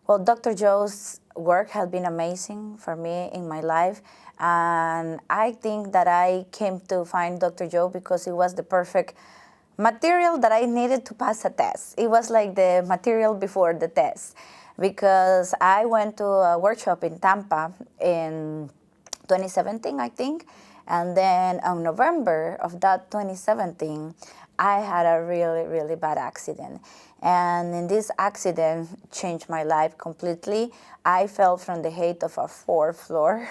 Well, Dr. Joe's work has been amazing for me in my life. And I think that I came to find Dr. Joe because it was the perfect material that I needed to pass a test. It was like the material before the test. Because I went to a workshop in Tampa in 2017, I think. And then on November of that 2017, I had a really, really bad accident. And in this accident changed my life completely. I fell from the height of a fourth floor.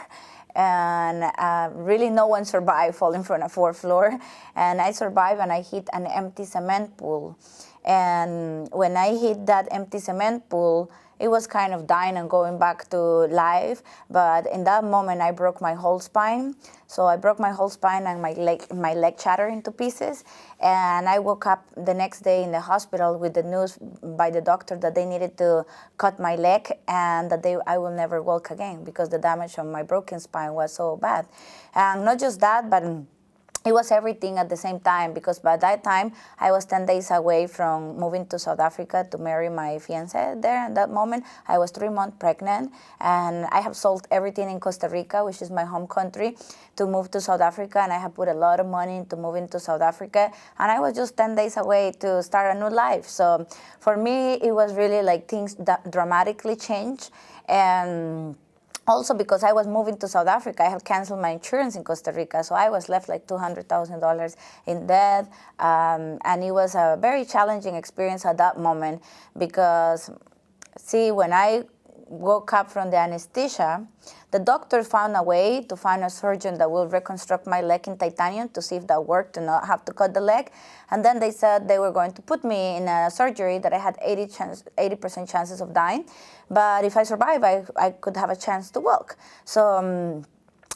And really no one survived falling from a fourth floor. And I survived and I hit an empty cement pool. And when I hit that empty cement pool, it was kind of dying and going back to life. But in that moment, I broke my whole spine. So I broke my whole spine and my leg shattered into pieces. And I woke up the next day in the hospital with the news by the doctor that they needed to cut my leg and that I will never walk again because the damage on my broken spine was so bad. And not just that, but it was everything at the same time because by that time I was 10 days away from moving to South Africa to marry my fiancé there. At that moment, I was 3 months pregnant and I have sold everything in Costa Rica, which is my home country, to move to South Africa. And I have put a lot of money into moving to South Africa. And I was just 10 days away to start a new life. So for me, it was really like things that dramatically changed. And also because I was moving to South Africa, I had canceled my insurance in Costa Rica, so I was left like $200,000 in debt, and it was a very challenging experience at that moment because, see, when I woke up from the anesthesia, the doctor found a way to find a surgeon that will reconstruct my leg in titanium to see if that worked, to not have to cut the leg. And then they said they were going to put me in a surgery that I had 80% chances of dying. But if I survive, I could have a chance to walk. So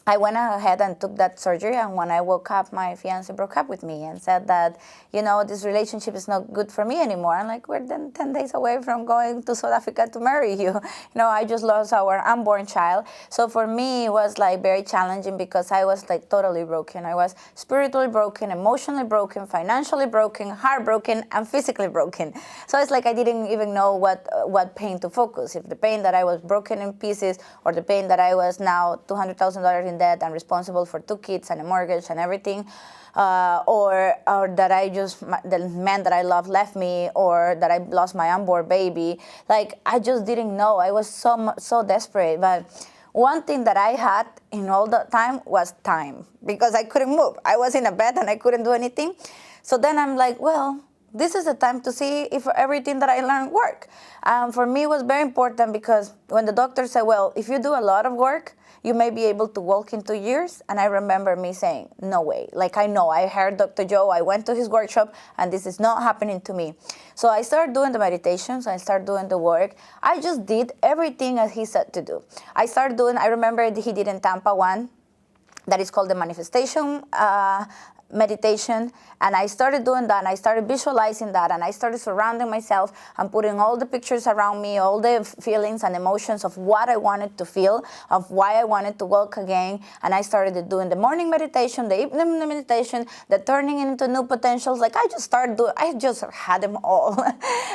I went ahead and took that surgery, and when I woke up, my fiancé broke up with me and said that, you know, this relationship is not good for me anymore. I'm like, we're then 10 days away from going to South Africa to marry you. You know, I just lost our unborn child. So for me, it was like very challenging because I was like totally broken. I was spiritually broken, emotionally broken, financially broken, heartbroken, and physically broken. So it's like I didn't even know what pain to focus. If the pain that I was broken in pieces or the pain that I was now $200,000 in debt and responsible for 2 kids and a mortgage and everything, or that the man that I love left me, or that I lost my unborn baby. Like, I just didn't know. I was so desperate. But one thing that I had in all the time was time, because I couldn't move. I was in a bed and I couldn't do anything. So then I'm like, well, this is the time to see if everything that I learned work. For me, it was very important because when the doctor said, well, if you do a lot of work, you may be able to walk in 2 years. And I remember me saying, no way. Like, I know, I heard Dr. Joe, I went to his workshop, and this is not happening to me. So I started doing the meditations, I started doing the work. I just did everything as he said to do. I remember he did in Tampa one that is called the manifestation meditation, and I started doing that, and I started visualizing that, and I started surrounding myself and putting all the pictures around me, all the feelings and emotions of what I wanted to feel, of why I wanted to walk again. And I started doing the morning meditation, the evening meditation, the turning into new potentials. Like, I just had them all.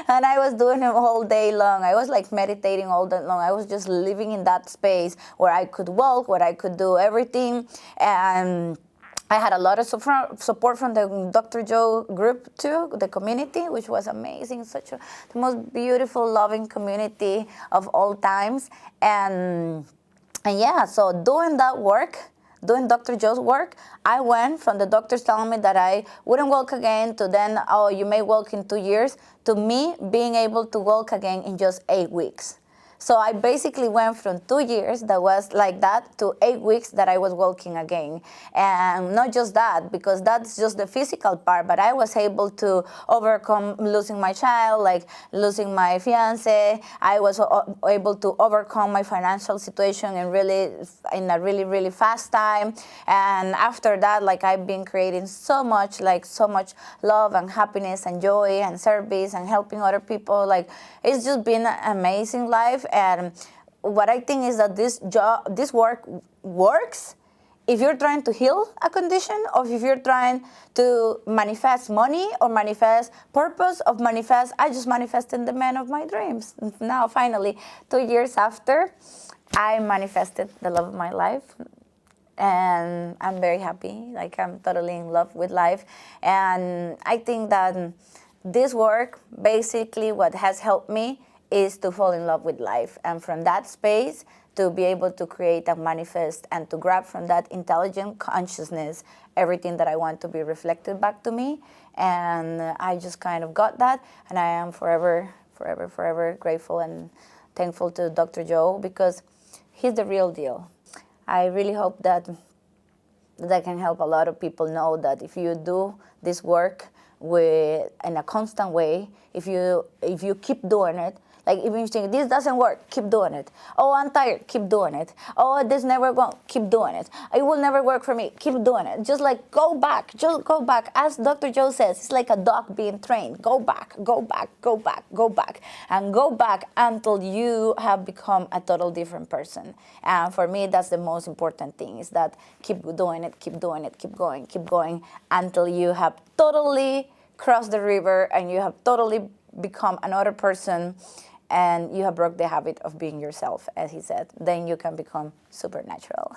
And I was doing them all day long. I was like meditating all day long. I was just living in that space where I could walk, where I could do everything. And I had a lot of support from the Dr. Joe group too, the community, which was amazing. The most beautiful, loving community of all times. And yeah, so doing that work, doing Dr. Joe's work, I went from the doctors telling me that I wouldn't walk again to then, oh, you may walk in 2 years, to me being able to walk again in just 8 weeks. So I basically went from 2 years that was like that to 8 weeks that I was walking again. And not just that, because that's just the physical part, but I was able to overcome losing my child, like losing my fiancé. I was able to overcome my financial situation in a really, really fast time. And after that, like, I've been creating so much love and happiness and joy and service and helping other people. Like, it's just been an amazing life. And what I think is that this work works if you're trying to heal a condition, or if you're trying to manifest money or manifest purpose, or manifest, I just manifested the man of my dreams. Now, finally, 2 years after, I manifested the love of my life. And I'm very happy. Like, I'm totally in love with life. And I think that this work, basically what has helped me is to fall in love with life. And from that space, to be able to create and manifest and to grab from that intelligent consciousness everything that I want to be reflected back to me. And I just kind of got that. And I am forever, forever, forever grateful and thankful to Dr. Joe, because he's the real deal. I really hope that I can help a lot of people know that if you do this work in a constant way, if you keep doing it, like even if you think this doesn't work, keep doing it. Oh, I'm tired, keep doing it. Oh, this never won't, keep doing it. It will never work for me, keep doing it. Just like go back, just go back. As Dr. Joe says, it's like a dog being trained. Go back, go back, go back, go back, and go back until you have become a total different person. And for me, that's the most important thing, is that keep doing it, keep doing it, keep going until you have totally crossed the river and you have totally become another person, and you have broke the habit of being yourself, as he said. Then you can become supernatural.